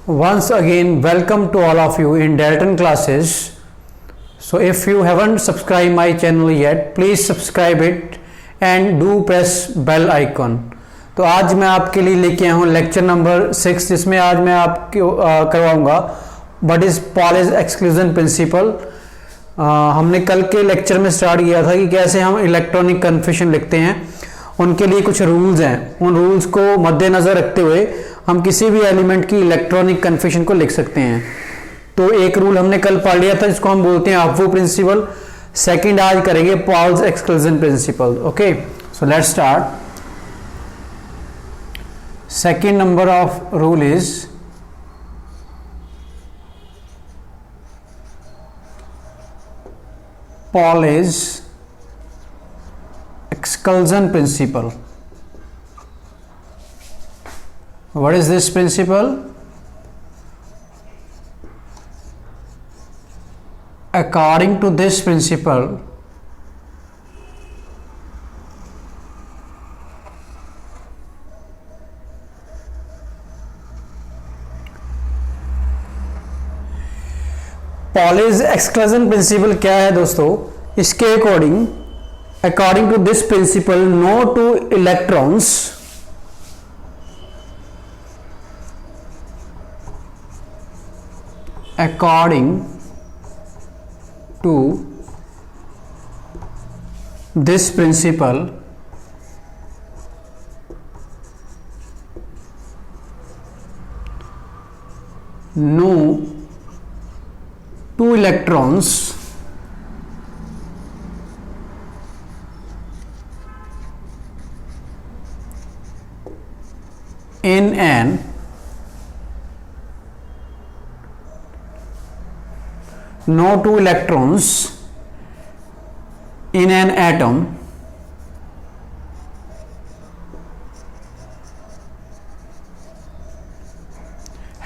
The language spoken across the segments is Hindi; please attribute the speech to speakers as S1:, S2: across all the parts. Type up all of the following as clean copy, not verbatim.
S1: Once again, welcome to all of you in Dalton classes. So if you haven't subscribed my channel yet, please subscribe it and do press bell icon. तो आज मैं आपके लिए लेके आया हूँ लेक्चर नंबर 6, जिसमें आज मैं आपको करवाऊंगा व्हाट इज पॉलेज एक्सक्लूजन प्रिंसिपल। हमने कल के लेक्चर में स्टार्ट किया था कि कैसे हम इलेक्ट्रॉनिक कन्फ्यूजन लिखते हैं, उनके लिए कुछ रूल्स हैं। उन रूल्स को मद्देनजर रखते हुए हम किसी भी एलिमेंट की इलेक्ट्रॉनिक कन्फ्यूजन को लिख सकते हैं। तो एक रूल हमने कल पढ़ लिया था जिसको हम बोलते हैं अफवू प्रिंसिपल। सेकंड आज करेंगे Pauli's exclusion principle. Okay, so let's start. Second number of rule is Pauli's exclusion principle. What is this principle? According to this principle, Pauli's exclusion principle क्या है दोस्तों? इसके according to this principle, no two electrons according to this principle no two electrons in an no two electrons in an atom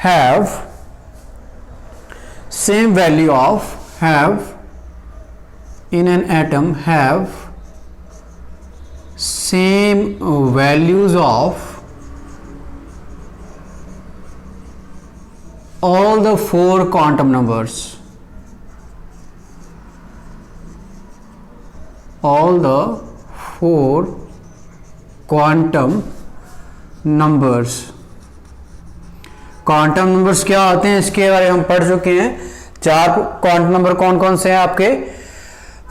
S1: have same value of have same values of all the four quantum numbers, all the four quantum numbers. Quantum numbers क्या होते हैं इसके बारे में हम पढ़ चुके हैं। 4 क्वांटम नंबर कौन कौन से हैं आपके?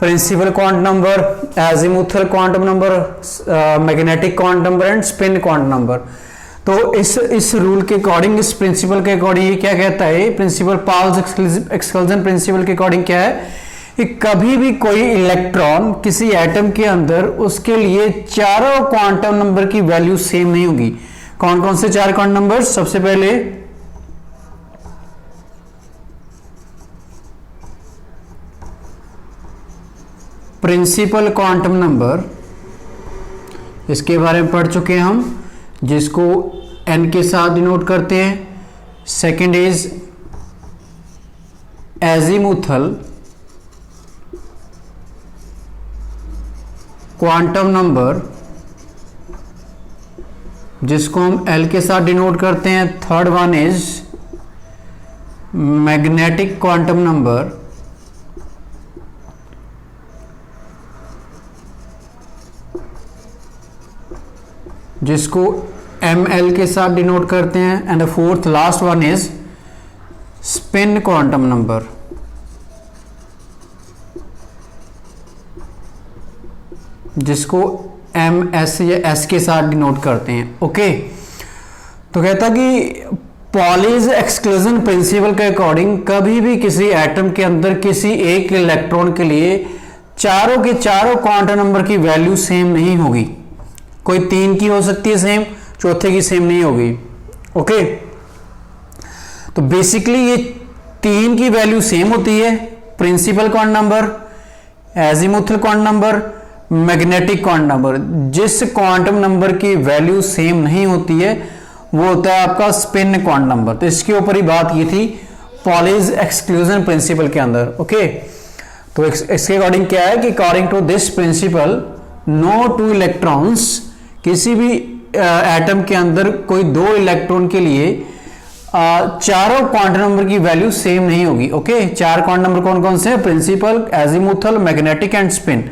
S1: Principal quantum number, azimuthal quantum number, magnetic quantum number and spin quantum number. तो इस रूल के अकॉर्डिंग, इस प्रिंसिपल के अकॉर्डिंग ये क्या कहता है? प्रिंसिपल पॉलेज एक्सक्लूजन प्रिंसिपल के अकॉर्डिंग क्या है कि कभी भी कोई इलेक्ट्रॉन किसी एटम के अंदर, उसके लिए चारों क्वांटम नंबर की वैल्यू सेम नहीं होगी। कौन कौन से 4 क्वांटम नंबर? सबसे पहले प्रिंसिपल क्वांटम नंबर, इसके बारे में पढ़ चुके हैं हम, जिसको n के साथ डिनोट करते हैं। Second is azimuthal quantum number, जिसको हम L के साथ डिनोट करते हैं। Third one is magnetic quantum number, जिसको ML के साथ डिनोट करते हैं। And the fourth last one is spin quantum number, जिसको MS या S के साथ डिनोट करते हैं। ओके, तो कहता कि पॉलेज एक्सक्लूजन प्रिंसिपल के अकॉर्डिंग कभी भी किसी एटम के अंदर किसी एक इलेक्ट्रॉन के लिए चारों के चारों क्वांटम नंबर की वैल्यू सेम नहीं होगी। कोई 3 की हो सकती है सेम, चौथे की सेम नहीं होगी। ओके, तो बेसिकली ये 3 की वैल्यू सेम होती है, principal quantum number, azimuthal quantum number, magnetic quantum number. जिस क्वांटम नंबर की वैल्यू सेम नहीं होती है वो होता है आपका स्पिन क्वांटम नंबर। तो इसके ऊपर ही बात की थी पॉलेज एक्सक्लूजन प्रिंसिपल के अंदर। ओके, तो इसके अकॉर्डिंग क्या है कि according to this principle no two electrons, किसी भी एटम के अंदर कोई 2 इलेक्ट्रॉन के लिए चारों क्वांटम नंबर की वैल्यू सेम नहीं होगी। ओके, चार क्वांटम नंबर कौन कौन से हैं? Principal, azimuthal, magnetic and spin.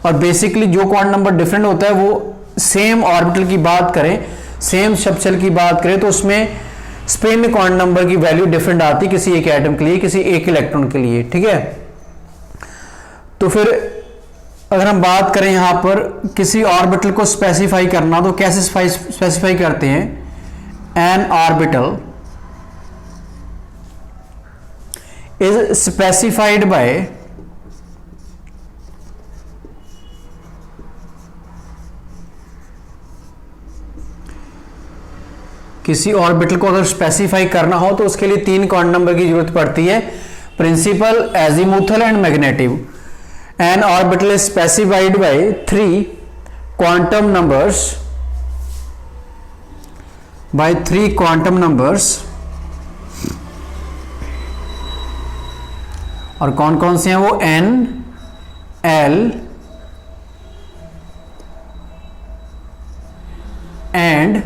S1: और बेसिकली जो क्वांटम नंबर डिफरेंट होता है वो सेम ऑर्बिटल की बात करें, सेम सबसेल की बात करें तो उसमें स्पिन क्वांटम नंबर की वैल्यू डिफरेंट आती किसी एक एटम के लिए, किसी एक इलेक्ट्रॉन के लिए। ठीक है, तो फिर अगर हम बात करें यहां पर किसी ऑर्बिटल को स्पेसिफाई करना, तो कैसे स्पेसिफाई करते हैं? N orbital is specified bye किसी ऑर्बिटल को अगर स्पेसिफाई करना हो तो उसके लिए तीन क्वांटम नंबर की जरूरत पड़ती है, principal, azimuthal and magnetic. An orbital is specified by three quantum numbers और कौन कौन से हैं वो? N, L and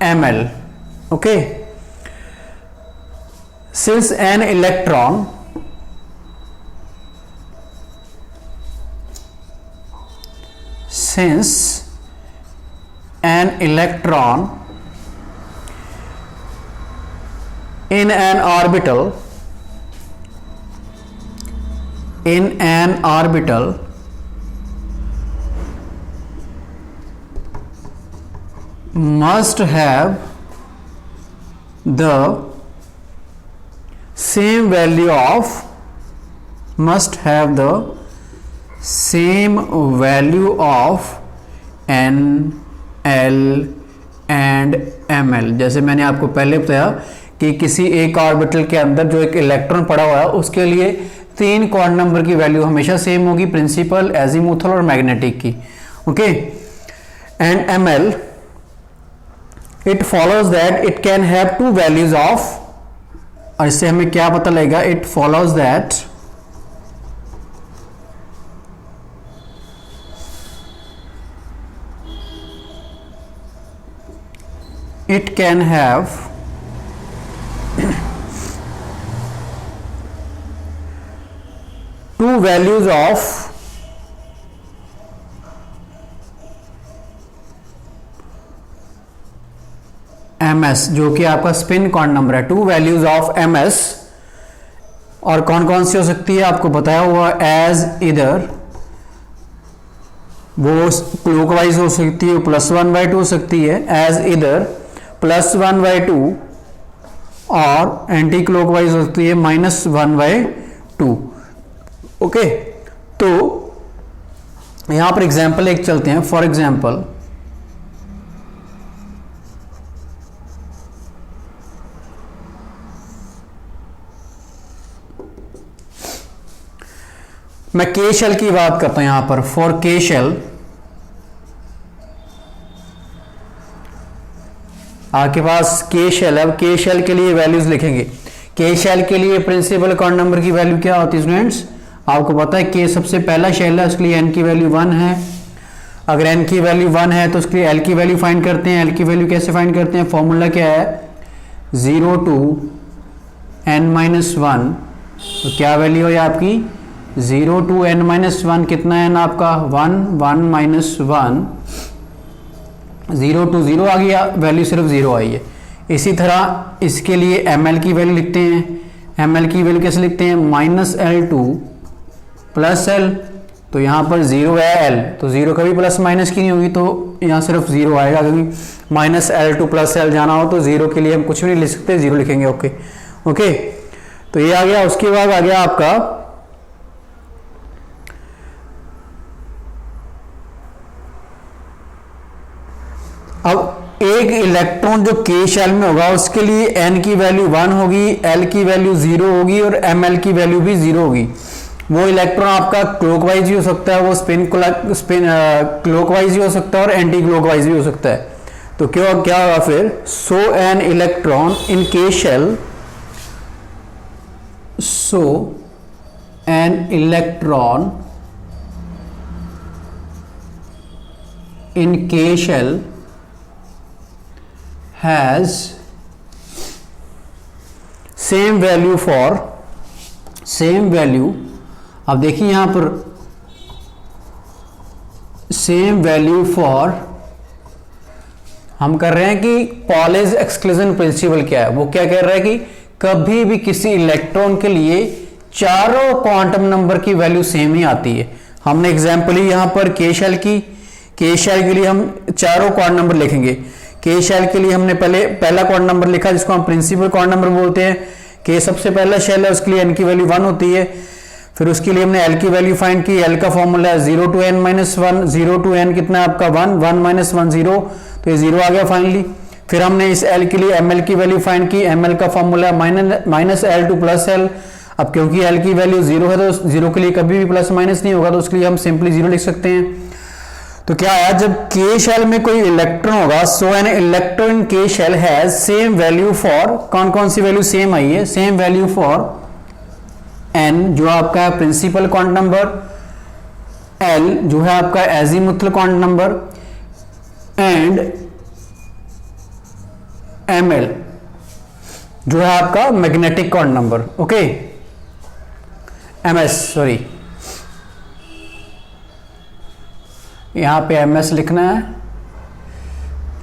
S1: ml. okay, since an electron in an orbital must have the same value of n, l and ml। जैसे मैंने आपको पहले बताया कि किसी एक ऑर्बिटल के अंदर जो एक इलेक्ट्रॉन पड़ा हुआ है उसके लिए तीन क्वांटम नंबर की वैल्यू हमेशा सेम होगी, प्रिंसिपल, एजीमुथल और मैग्नेटिक की। Okay, and ml it follows that it can have two values of, और इससे हमें क्या पता लगेगा? it follows that it can have two values of ms, जो कि आपका स्पिन क्वांटम नंबर है। टू वैल्यूज ऑफ ms, और कौन कौन सी हो सकती है आपको बताया हुआ, एज इधर वो क्लॉकवाइज हो सकती है, +1/2 हो सकती है, एज इधर +1/2 और एंटी क्लॉकवाइज हो सकती है -1/2। ओके, तो यहां पर एग्जांपल एक चलते हैं। फॉर एग्जांपल मैं के शेल की बात करता हूं यहां पर। फॉर के शेल, आपके पास के शेल है। अब के शेल के लिए वैल्यूज लिखेंगे। के शेल के लिए प्रिंसिपल क्वांटम नंबर की वैल्यू क्या होती है स्टूडेंट्स? आपको पता है के सबसे पहला शेल है, उसके लिए एन की वैल्यू 1 है। अगर एन की वैल्यू 1 है तो उसके लिए एल की वैल्यू फाइंड करते हैं। एल की वैल्यू कैसे फाइंड करते हैं? फॉर्मूला क्या है? 0 to n-1। तो क्या वैल्यू है आपकी? 0 to n-1। कितना है ना आपका? 1, 1 - 1, 0 to 0 आ गया, वैल्यू सिर्फ 0 आई है। इसी तरह इसके लिए ml की वैल्यू लिखते हैं। ml की वैल्यू कैसे लिखते हैं? -l to +l। तो यहाँ पर 0 है l, तो 0 कभी प्लस माइनस की नहीं होगी, तो यहाँ सिर्फ 0 आएगा, क्योंकि -l to +l जाना हो तो 0 के लिए हम कुछ भी नहीं लिख सकते, 0 लिखेंगे। ओके ओके, तो ये आ गया। उसके बाद आ गया आपका अब एक इलेक्ट्रॉन जो के शेल में होगा उसके लिए n की वैल्यू 1 होगी, l की वैल्यू 0 होगी और ml की वैल्यू भी 0 होगी। वो इलेक्ट्रॉन आपका क्लॉकवाइज भी हो सकता है, वो स्पिन क्लॉकवाइज भी हो सकता है और एंटी क्लॉकवाइज भी हो सकता है। तो क्या होगा फिर? सो an electron in K shell, so an electron in K shell has same value, अब देखिए यहां पर सेम वैल्यू फॉर, हम कर रहे हैं कि पॉलीज एक्सक्लूजन प्रिंसिपल क्या है, वो क्या कह रहा है कि कभी भी किसी इलेक्ट्रॉन के लिए चारों क्वांटम नंबर की वैल्यू सेम ही आती है। हमने एग्जांपल ही यहां पर के शेल की, के शेल के लिए हम चारों क्वांटम नंबर लिखेंगे। के शेल के लिए हमने पहला क्वांटम नंबर लिखा जिसको हम प्रिंसिपल क्वांटम नंबर बोलते हैं। के सबसे पहला शेल है, उसके लिए एन की वैल्यू 1 होती है। फिर उसके लिए हमने एल की वैल्यू फाइंड की, एल का फॉर्मूला है 0 to n - 1, 0 to n कितना है आपका 1, 1 - 1 0, तो ये 0 आ गया फाइनली। फिर हमने इस एल के लिए एम एल की वैल्यू फाइंड की, एम एल का फॉर्मूला है -l to +l। अब क्योंकि एल की वैल्यू 0 है तो 0 के लिए कभी भी प्लस माइनस नहीं होगा, तो उसके लिए हम सिंपली 0 लिख सकते हैं। तो क्या आया, जब के शेल में कोई इलेक्ट्रॉन होगा, सो an electron in K shell has same value for, कौन कौन सी वैल्यू सेम आई है, सेम वैल्यू फॉर n जो आपका है प्रिंसिपल क्वांटम नंबर, l जो है आपका azimuthal quantum number, and ml जो है आपका magnetic quantum number. Okay, ms sorry, यहां पे ms लिखना है,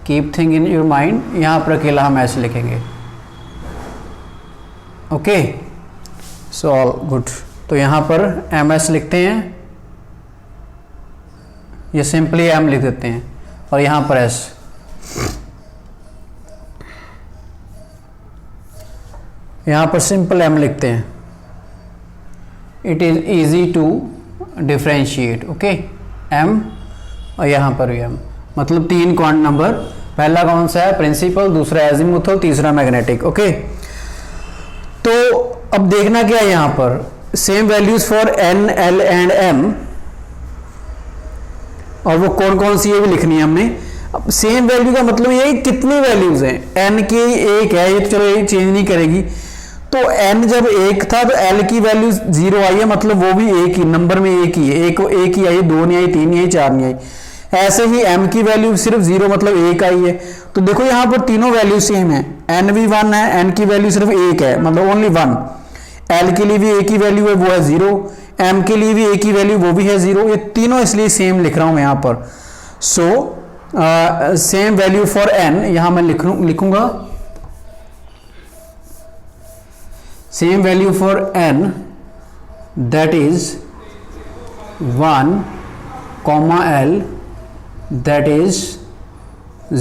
S1: keep thing in your mind, यहां पर अकेला हम s लिखेंगे। Okay, so all good. तो यहां पर ms लिखते हैं, ये सिंपली m लिख देते हैं, और यहां पर s। यहां पर सिंपल m लिखते हैं। It is easy to differentiate. Okay, m और यहां पर भी m, मतलब 3 क्वांटम नंबर, पहला कौन सा है प्रिंसिपल, दूसरा एजीमुथल, तीसरा मैग्नेटिक। ओके, तो अब देखना क्या है यहां पर, same values for n, l and m, और वो कौन कौन सी ये भी लिखनी है हमने। अब सेम वैल्यू का मतलब ये कितनी वैल्यूज हैं, n की 1 है, ये तो चलो ये चेंज नहीं करेगी, तो n जब 1 था तो l की वैल्यू 0 आई है, मतलब वो भी एक ही नंबर में एक ही है, एक ही आई, 2 नहीं आई, 3 नहीं आई, 4 नहीं आई। ऐसे ही m की वैल्यू सिर्फ 0 मतलब 1 आई है। तो देखो यहां पर तीनों वैल्यू सेम है, n भी 1 है, n की वैल्यू सिर्फ 1 है, मतलब ओनली 1। l के लिए भी एक ही वैल्यू है, वो है 0, m के लिए भी एक ही वैल्यू, वो भी है 0। ये तीनों इसलिए सेम लिख रहा हूं मैं यहां पर। So same value for n, यहां मैं लिखूंगा same value for n, that is 1, l that is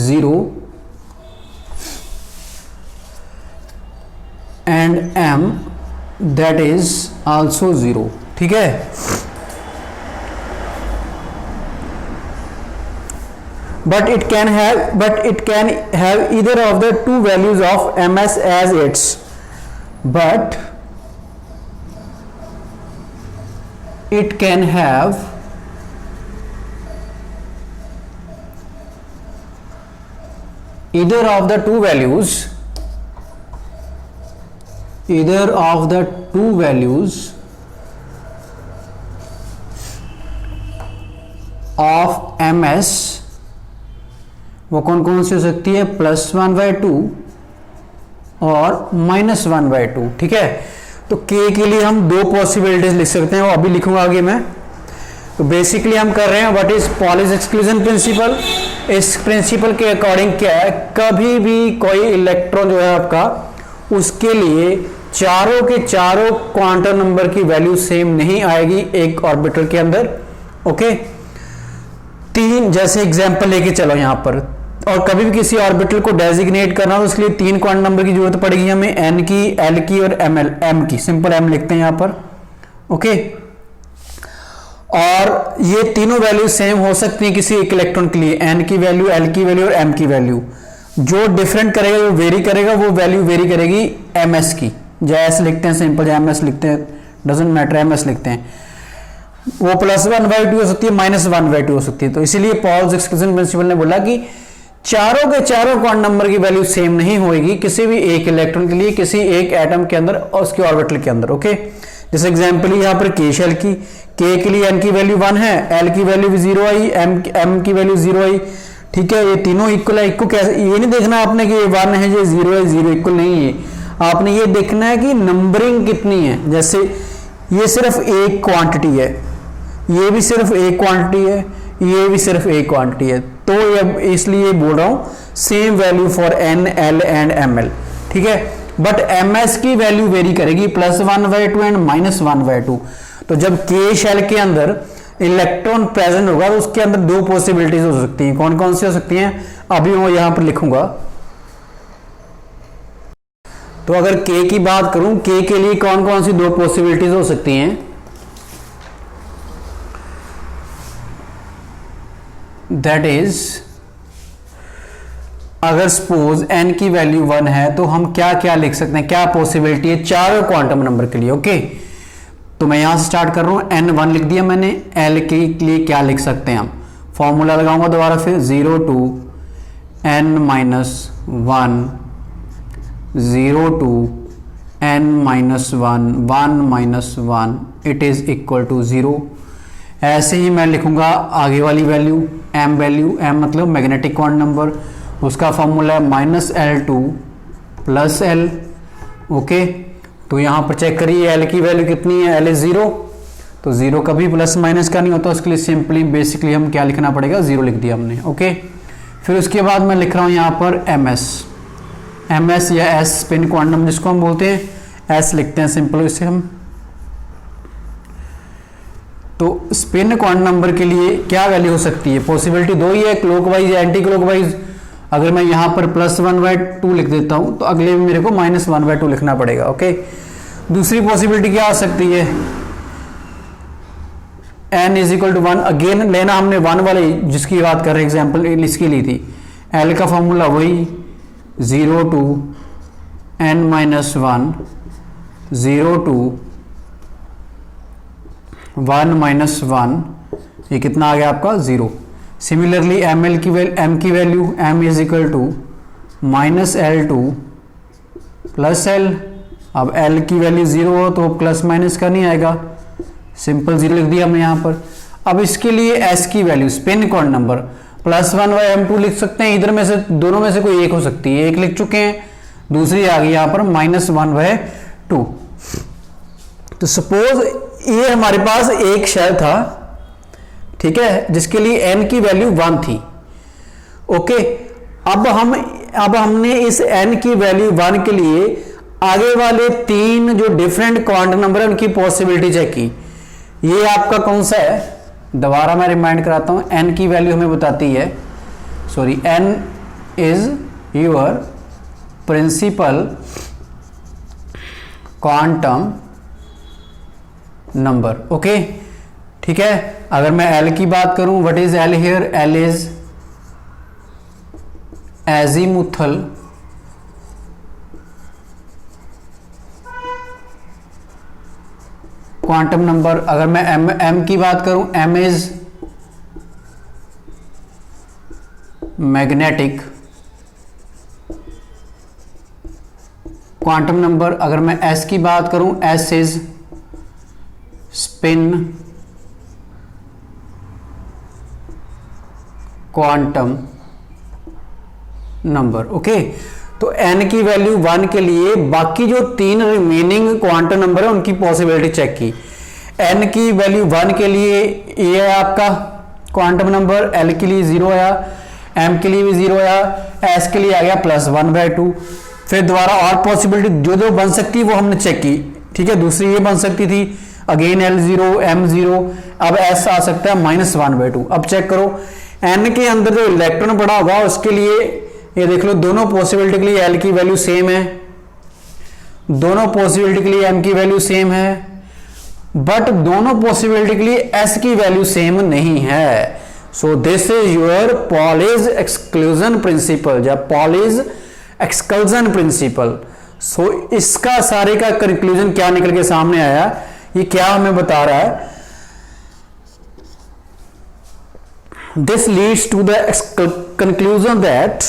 S1: 0 and m that is also 0। ठीक है, but it can have either of the two values of ms as its, but it can have either of the two values of ms, वो कौन कौन सी हो सकती है, +1/2 और -1/2। ठीक है, तो k के लिए हम 2 पॉसिबिलिटीज लिख सकते हैं, वो अभी लिखूंगा आगे मैं। तो बेसिकली हम कर रहे हैं what is Pauli's exclusion principle. इस प्रिंसिपल के अकॉर्डिंग क्या है, कभी भी कोई इलेक्ट्रॉन जो है आपका, उसके लिए चारों के चारों क्वांटम नंबर की वैल्यू सेम नहीं आएगी एक ऑर्बिटल के अंदर। ओके, 3 जैसे एग्जांपल लेके चलो यहां पर, और कभी भी किसी ऑर्बिटल को डेजिग्नेट करना हो तो उसके लिए 3 क्वांटम नंबर की जरूरत पड़ेगी हमें, n की, l की और m की। सिंपल m लिखते हैं यहां पर। ओके, और ये तीनों वैल्यू सेम हो सकती है किसी एक इलेक्ट्रॉन के लिए, n की वैल्यू, l की वैल्यू और m की वैल्यू। जो डिफरेंट करेगा, जो वेरी करेगा, वो वैल्यू वेरी करेगी ms की। जैसे लिखते हैं सिंपल, ms लिखते हैं, डजंट मैटर, ms लिखते हैं। वो +1/2 हो सकती है, -1/2 हो सकती है। तो इसीलिए पॉल्स एक्सक्लूजन प्रिंसिपल ने बोला कि चारों के चारों क्वांटम नंबर की वैल्यू सेम नहीं होगी किसी भी एक इलेक्ट्रॉन के लिए, किसी एक एटम के अंदर और उसके ऑर्बिटल के अंदर। ओके, जैसे एग्जांपल यहां पर के शेल की, k के लिए n की वैल्यू 1 है, l की वैल्यू भी 0 आई, m की वैल्यू 0 आई। ठीक है, ये तीनों इक्वल है। इक्वल कैसे, ये नहीं देखना आपने कि ये 1 है, ये 0 है, 0 इक्वल नहीं है। आपने ये देखना है कि नंबरिंग कितनी है। जैसे ये सिर्फ एक क्वांटिटी है, ये भी सिर्फ एक क्वांटिटी है, ये भी सिर्फ एक क्वांटिटी है, तो ये इसलिए बोल रहा हूं same value for N, L and M L, ठीक है। बट एम एस की वैल्यू वेरी करेगी, +1/2 एंड -1/2। तो जब के शेल के अंदर इलेक्ट्रॉन प्रेजेंट होगा तो उसके अंदर दो पॉसिबिलिटीज हो सकती हैं। कौन कौन सी हो सकती हैं, अभी मैं यहां पर लिखूंगा। तो अगर के की बात करूं, के के लिए कौन कौन सी दो पॉसिबिलिटीज हो सकती हैं, दैट इज अगर सपोज n की वैल्यू 1 है तो हम क्या क्या लिख सकते हैं, क्या पॉसिबिलिटी है चारों क्वांटम नंबर के लिए। ओके, तो मैं यहां से स्टार्ट कर रहा हूं, n1 लिख दिया मैंने। l के लिए क्या लिख सकते हैं हम, फॉर्मूला लगाऊंगा दोबारा फिर, 0 to n-1, 0 to n-1, 1 -1, it is equal to 0। ऐसे ही मैं लिखूंगा आगे वाली वैल्यू, m वैल्यू, m मतलब मैग्नेटिक क्वांटम नंबर, उसका फॉर्मूला है -L2 + L। ओके, तो यहां पर चेक करिए L की वैल्यू कितनी है, L इज 0, तो 0 कभी प्लस माइनस का नहीं होता, उसके लिए सिंपली बेसिकली हम क्या लिखना पड़ेगा, 0 लिख दिया हमने। ओके, फिर उसके बाद मैं लिख रहा हूं यहां पर ms या s स्पिन क्वांटम जिसको हम बोलते हैं, s लिखते हैं सिंपल इसे हम। तो स्पिन क्वांटम नंबर के लिए क्या वैल्यू हो सकती है, पॉसिबिलिटी दो ही है, क्लॉकवाइज या एंटी क्लॉकवाइज। अगर मैं यहां पर +1/2 लिख देता हूं तो अगले में मेरे को -1/2 लिखना पड़ेगा। ओके, दूसरी पॉसिबिलिटी क्या आ सकती है, n = 1, अगेन लेना हमने 1 वाले जिसकी बात कर रहे हैं, एग्जाम्पल इसकी ली थी। l का फॉर्मूला वही 0 to n-1, 0 to 1 -1, ये कितना आ गया आपका 0। सिमिलरली m की value m is equal to -L2 + L। अब L की वैल्यू 0 हो तो प्लस माइनस का नहीं आएगा, सिंपल 0 लिख दिया हमने यहाँ पर। अब इसके लिए S की value spin quantum number +1/m2 लिख सकते हैं, इधर में से दोनों में से कोई एक हो सकती है, एक लिख चुके हैं, दूसरी आ गई यहाँ पर -1/2। तो सपोज ये हमारे पास एक शेल था, ठीक है, जिसके लिए n की वैल्यू 1 थी। ओके, अब हमने इस n की वैल्यू 1 के लिए आगे वाले 3 जो डिफरेंट क्वांटम नंबर है उनकी पॉसिबिलिटी चेक की। ये आपका कौन सा है, दोबारा मैं रिमाइंड कराता हूं, n की वैल्यू हमें बताती है, sorry, n is your principal quantum number. Okay, ठीक है। अगर मैं L की बात करूं, what is L here, L is azimuthal quantum number. अगर मैं m की बात करूं, m is magnetic quantum number. अगर मैं s की बात करूं, s is spin quantum number. Okay, तो n की वैल्यू 1 के लिए बाकी जो 3 रिमेनिंग क्वांटम नंबर है उनकी पॉसिबिलिटी चेक की। n की वैल्यू 1 के लिए ये है आपका क्वांटम नंबर, l के लिए 0 आया, m के लिए भी 0 आया, s के लिए आ गया +1/2। फिर दोबारा और पॉसिबिलिटी जो जो बन सकती है वो हमने चेक की, ठीक है। दूसरी ये बन सकती थी, अगेन L0 M0, अब S आ सकता है -1/2। अब चेक करो n के अंदर जो इलेक्ट्रॉन पड़ा होगा उसके लिए ये देख लो, दोनों पॉसिबिलिटी के लिए L की वैल्यू सेम है, दोनों पॉसिबिलिटी के लिए M की वैल्यू सेम है, बट दोनों पॉसिबिलिटी के लिए S की वैल्यू सेम नहीं है। सो this is your Pauli's exclusion principle या पॉलीज एक्सकल्जन प्रिंसिपल। सो इसका सारे का कंक्लूजन क्या निकल के सामने आया, ये क्या हमें बता रहा है, this leads to the conclusion that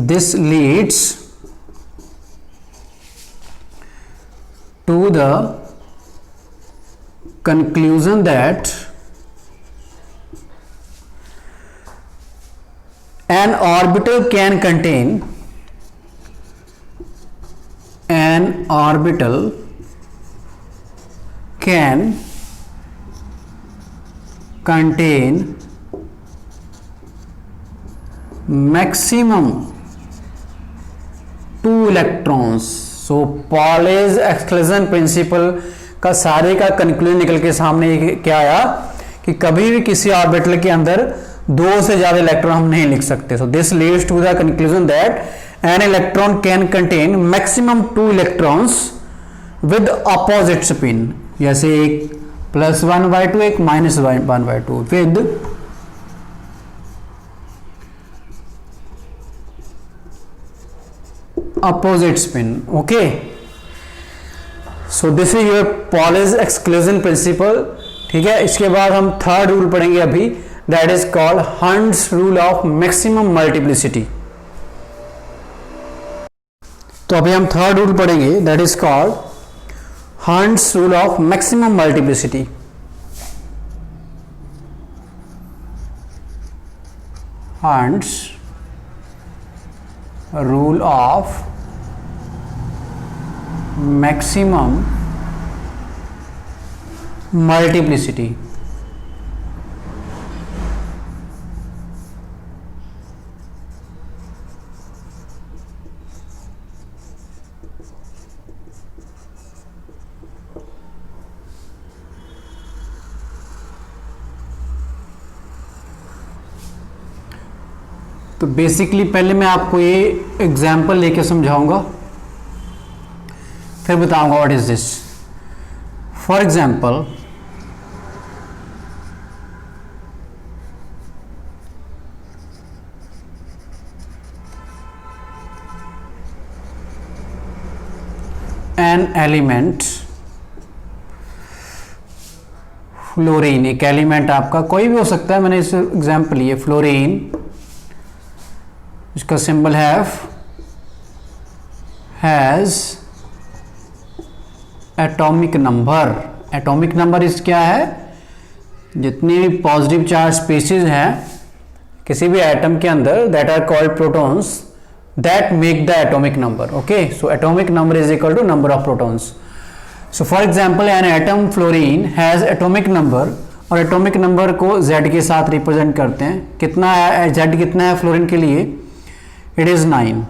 S1: this leads to the conclusion that an orbital can contain maximum 2 electrons. So पॉलेज exclusion principal का सारे का कंक्लूजन निकल के सामने क्या आया कि कभी भी किसी ऑर्बिटल के अंदर 2 से ज्यादा इलेक्ट्रॉन हम नहीं लिख सकते. So this leads to the conclusion that an electron can contain maximum 2 electrons with opposite spin. जैसे एक +1/2 एक -1/2 with opposite spin. Okay, so this is your Pauli's exclusion principle. ठीक है, इसके बाद हम थर्ड रूल पढ़ेंगे अभी, that is called hunts rule of maximum multiplicity. तो अभी हम थर्ड रूल पढ़ेंगे, that is called hunts rule of maximum multiplicity. Hunts rule of maximum multiplicity. तो बेसिकली पहले मैं आपको ये एग्जाम्पल लेके समझाऊंगा, फिर बताऊंगा what is this. For example, an element fluorine. एक एलिमेंट आपका कोई भी हो सकता है, मैंने इस एग्जाम्पल लिए फ्लोरीन, इसका symbol has atomic number. Atomic number इस क्या है, जितनी भी पॉजिटिव चार्ज स्पीशीज हैं किसी भी एटम के अंदर, that are called protons, that make the atomic number. Okay, so atomic number is equal to number of protons. So for example an atom fluorine has atomic number, और एटॉमिक नंबर को Z के साथ रिप्रेजेंट करते हैं. कितना है Z, कितना है फ्लोरीन के लिए, इट इज़ 9.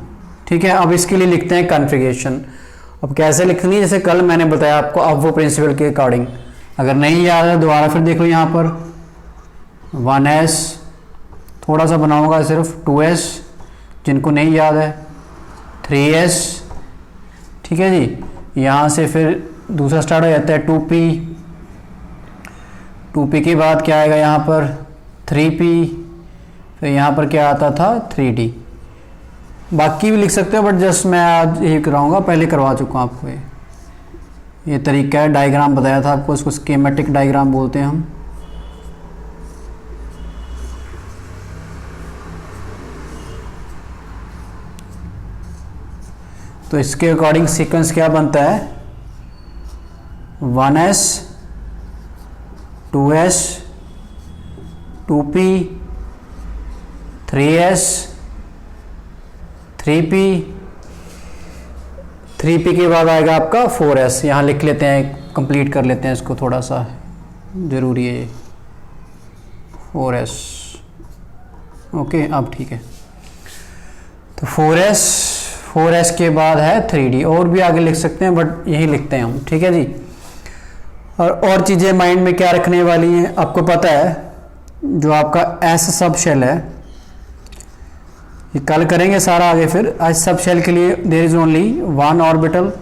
S1: ठीक है, अब इसके लिए लिखते हैं कॉन्फ़िगरेशन. अब कैसे लिखनी है, जैसे कल मैंने बताया आपको, अब वो प्रिंसिपल के अकॉर्डिंग. अगर नहीं याद है दोबारा फिर देख लो, यहाँ पर 1s, थोड़ा सा बनाऊंगा सिर्फ 2s, जिनको नहीं याद है 3s. ठीक है जी, यहाँ से फिर दूसरा स्टार्ट हो जाता है 2p. 2p के बाद क्या आएगा यहाँ पर 3p, फिर यहाँ पर क्या आता था 3d. बाकी भी लिख सकते हो, बट जस्ट मैं आज यही कराऊंगा, पहले करवा चुका हूँ आपको. ये तरीका है, डायग्राम बताया था आपको, इसको स्कीमेटिक डायग्राम बोलते हैं हम. तो इसके अकॉर्डिंग सीक्वेंस क्या बनता है, 1s 2s 2p 3s 3p 3p के बाद आएगा आपका 4s. यहाँ लिख लेते हैं, कंप्लीट कर लेते हैं इसको, थोड़ा सा ज़रूरी है ये 4s. ओके, अब ठीक है. तो 4s के बाद है 3d. और भी आगे लिख सकते हैं, बट यही लिखते हैं हम. ठीक है जी. और चीज़ें माइंड में क्या रखने वाली हैं, आपको पता है जो आपका S सब शेल है, ये कल करेंगे सारा आगे. फिर S सब शेल के लिए देयर इज ओनली 1 ऑर्बिटल,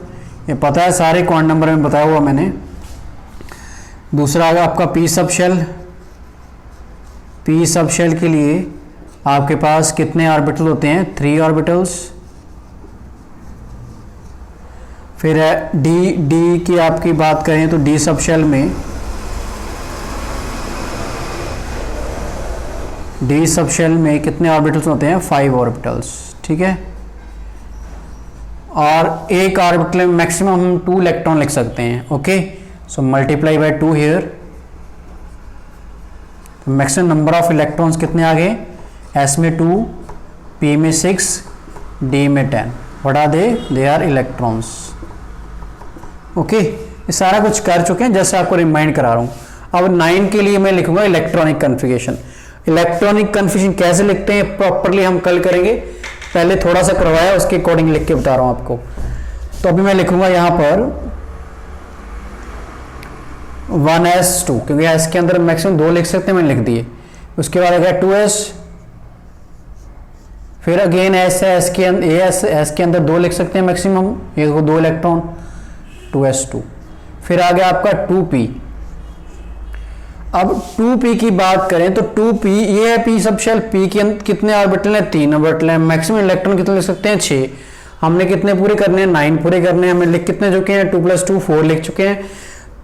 S1: ये पता है, सारे क्वांटम नंबर में बताया हुआ मैंने. दूसरा आएगा आपका P सब शेल. P सब शेल के लिए आपके पास कितने ऑर्बिटल होते हैं, 3 ऑर्बिटल्स. फिर डी की आपकी बात करें तो डी सब शेल में कितने ऑर्बिटल्स होते हैं, 5 ऑर्बिटल्स. ठीक है, और एक ऑर्बिटल में मैक्सिमम हम 2 इलेक्ट्रॉन लिख सकते हैं. Okay, so multiply by 2 here. Maximum number of electrons कितने आ गए, S में 2, P में 6, D में 10। What are they are electrons. Okay, ये सारा कुछ कर चुके हैं, जैसे आपको रिमाइंड करा रहा हूँ। अब 9 के लिए मैं लिखूंगा इलेक्ट्रॉनिक कन्फिगरेशन। इलेक्ट्रॉनिक कन्फिगरेशन कैसे लिखते हैं प्रॉपरली हम कल करेंगे, पहले थोड़ा सा करवाया उसके अकॉर्डिंग लिख के बता रहा हूँ आपको। तो अभी मैं लिखूंगा यहाँ पर 1s2, क्योंकि s के अंदर मैक्सिमम 2 लिख सकते हैं, मैंने लिख दिए। उसके बाद अगर 2s, फिर अगेन s है, s के अंदर 2 लिख सकते हैं मैक्सिमम, ये 2 इलेक्ट्रॉन, 2s2। फिर आ गया आपका 2p। अब 2p की बात करें तो 2p ये है p सब शेल, p के कितने ऑर्बिटल हैं, 3 ऑर्बिटल हैं। मैक्सिमम इलेक्ट्रॉन कितने लिख सकते हैं, 6। हमने कितने पूरे करने हैं, 9 पूरे करने हैं। हमें लिख कितने चुके हैं, 2 + 2 4 लिख चुके हैं।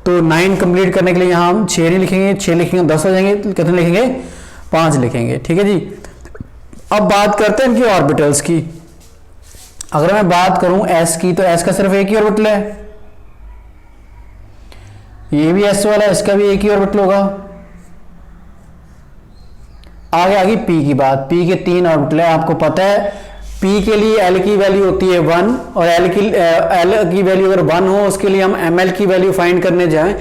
S1: तो 9 कंप्लीट करने के लिए यहाँ हम 6 नहीं लिखेंगे, 6 लिखेंगे 10 हो जाएंगे, कितने लिखेंगे, 5 लिखेंगे। ठीक है जी। अब बात करते हैं इनकी ऑर्बिटल्स की। अगर मैं बात करूं s की, तो s का सिर्फ एक ही ऑर्बिटल है, ये भी s वाला, इसका भी एक ही ऑर्बिटल होगा। आगे आगे p की बात, p के 3 ऑर्बिटल है। आपको पता है p के लिए l की वैल्यू होती है 1, और l की वैल्यू अगर 1 हो, उसके लिए हम ml की वैल्यू फाइंड करने जाएं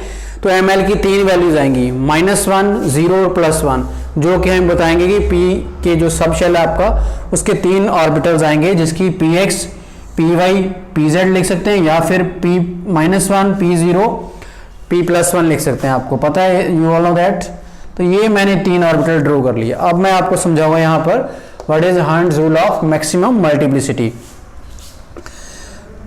S1: तो ml की 3 वैल्यूज आएंगी, -1, 0 और +1, जो कि हम बताएंगे कि p के जो सब शेल है आपका, उसके 3 ऑर्बिटल्स आएंगे, जिसकी px, py, pz लिख सकते हैं, या फिर p-1, p0, p+1 लिख सकते हैं। आपको पता है, यू ऑल नो दैट। तो ये मैंने 3 ऑर्बिटल ड्रॉ कर लिया। अब मैं आपको समझाऊंगा यहाँ पर what is Hertz rule of maximum multiplicity.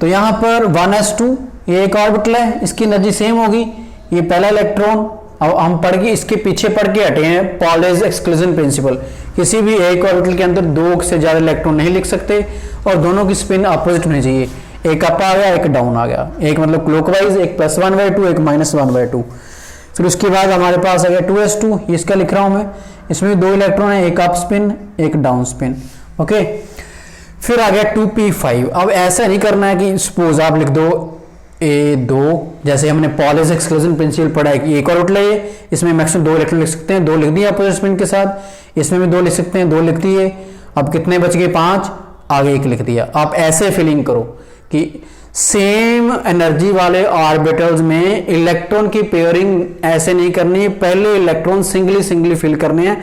S1: तो यहाँ पर 1s2 ये एक ऑर्बिटल है, इसकी एनर्जी सेम होगी, ये पहला इलेक्ट्रॉन। अब हम पढ़ के इसके पीछे पढ़ के हटे हैं पॉलेज एक्सक्लूजन प्रिंसिपल। किसी भी एक ऑर्बिटल के अंदर 2 से ज्यादा इलेक्ट्रॉन नहीं लिख सकते, और दोनों की स्पिन अपोजिट होनी चाहिए। एक अप आ गया, एक डाउन आ गया, एक मतलब क्लॉकवाइज, एक +1/2, एक -1/2। फिर उसके बाद हमारे पास आ गया 2s2, इसका लिख रहा हूं मैं, इसमें 2 इलेक्ट्रॉन है, एक अप स्पिन, एक डाउन स्पिन। ओके, फिर आ गया 2p5। अब ऐसा नहीं करना है कि सपोज आप लिख दो a2, जैसे हमने पॉलेज एक्सक्लूजन प्रिंसिपल पढ़ा है कि एक ऑर्बिटल है, इसमें मैक्सिमम 2 इलेक्ट्रॉन लिख सकते हैं, 2 लिख दिए अपोजिट स्पिन के साथ। इसमें भी 2 लिख सकते हैं, 2 लिख दिए। अब कितने बच गए, 5, आगे 1 लिख दिया। आप ऐसे फिलिंग करो कि सेम एनर्जी वाले ऑर्बिटल्स में इलेक्ट्रॉन की पेयरिंग ऐसे नहीं करनी है, पहले इलेक्ट्रॉन सिंगली फिल करने हैं,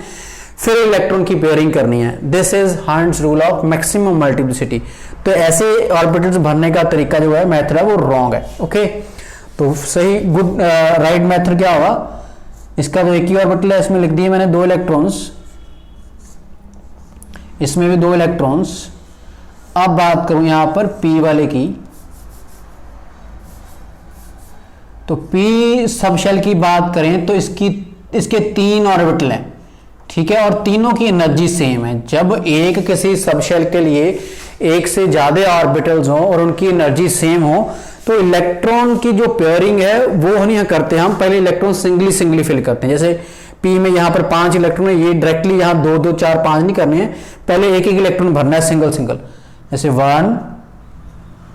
S1: फिर इलेक्ट्रॉन की पेयरिंग करनी है। This is Hertz rule of maximum multiplicity. तो ऐसे ऑर्बिटल्स भरने का तरीका जो है, मेथड है, वो रॉन्ग है। ओके, तो सही गुड राइट मेथड क्या होगा, इसका तो एक ही ऑर्बिटल है, इसमें लिख दिए मैंने 2 इलेक्ट्रॉन्स, इसमें भी 2 इलेक्ट्रॉन्स। अब बात करूं यहां पर p वाले की, तो p सब शेल की बात करें तो इसके 3 ऑर्बिटल हैं, ठीक है, और तीनों की एनर्जी सेम है। जब एक किसी सब शेल के लिए एक से ज्यादा ऑर्बिटल्स हो और उनकी एनर्जी सेम हो, तो इलेक्ट्रॉन की जो पेयरिंग है वो नहीं करते हम, पहले इलेक्ट्रॉन सिंगली फिल करते हैं। जैसे p में यहाँ पर 5 इलेक्ट्रॉन है, ये डायरेक्टली यहाँ 2 2 4 5 नहीं करने हैं, पहले एक इलेक्ट्रॉन भरना है सिंगल। जैसे 1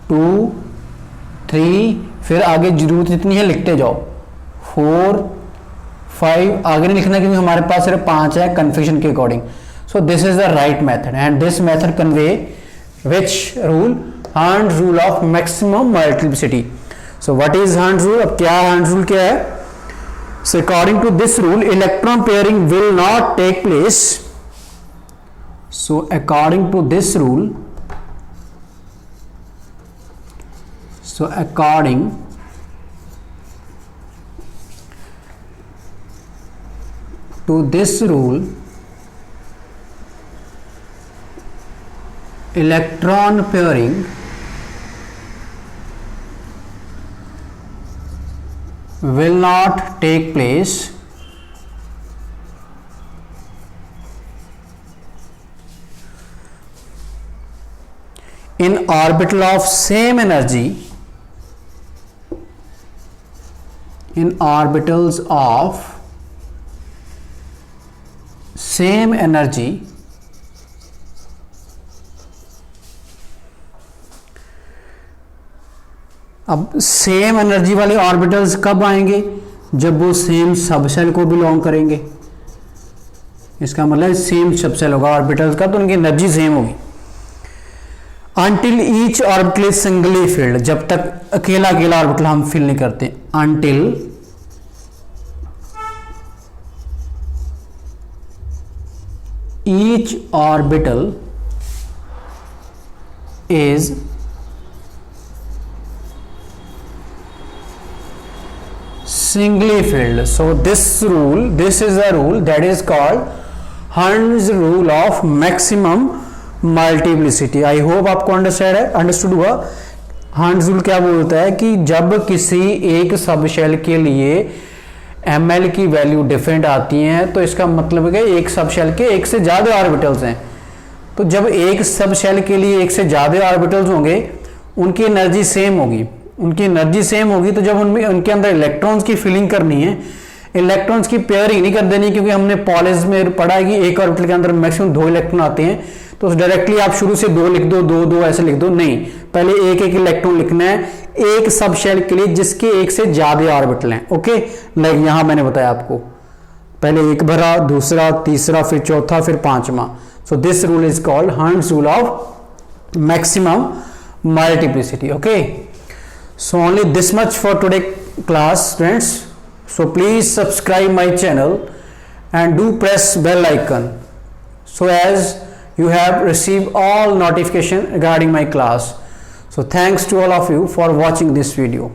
S1: 2 3, फिर आगे जरूरत जितनी है लिखते जाओ, 4 5, आगे नहीं लिखना क्योंकि हमारे पास सिर्फ 5 है कन्फ्यूजन के according. So this is the right method, and this method convey which rule, Hertz rule of maximum multiplicity. So what is Hertz rule, अब क्या हर्ट्ज रूल क्या है। So according to this rule electron pairing will not take place. So according to this rule, so according to this rule electron pairing will not take place in orbital of same energy, in orbitals of same energy अब सेम एनर्जी वाले ऑर्बिटल्स कब आएंगे, जब वो सेम सबशेल को बिलोंग करेंगे। इसका मतलब सेम सबसेल होगा ऑर्बिटल्स का, तो उनकी एनर्जी सेम होगी। Until each orbital is singly field, जब तक अकेला अकेला ऑर्बिटल हम फिल नहीं करते। Until each orbital is singly filled. So this is a rule that is called Hund's rule of maximum multiplicity. I hope आपको अंडरस्टूड हुआ। Hund's rule क्या बोलता है कि जब किसी एक सब शेल के लिए ml की वैल्यू डिफरेंट आती है तो इसका मतलब है कि एक सब शेल के एक से ज्यादा ऑर्बिटल्स हैं। तो जब एक सब शेल के लिए एक से ज्यादा ऑर्बिटल्स होंगे उनकी एनर्जी सेम होगी, तो जब उनमें उनके अंदर इलेक्ट्रॉन्स की फिलिंग करनी है, इलेक्ट्रॉन्स की पेयरिंग नहीं कर देनी, क्योंकि हमने पॉलिस में पढ़ा है कि एक ऑर्बिटल के अंदर मैक्सिमम 2 इलेक्ट्रॉन आते हैं, तो डायरेक्टली आप शुरू से 2 लिख दो, 2 ऐसे लिख दो, नहीं, पहले एक एक इलेक्ट्रॉन लिखना है एक सब शेल के लिए जिसके एक से ज्यादा ऑर्बिटल हैं। ओके, लाइक यहां मैंने बताया आपको, पहले एक भरा, दूसरा, तीसरा, फिर चौथा, फिर पांचवा। So this rule is called hunts rule of maximum multiplicity. Okay, so only this much for today class, friends. So please subscribe my channel and do press bell icon so as you have received all notification regarding my class. So thanks to all of you for watching this video.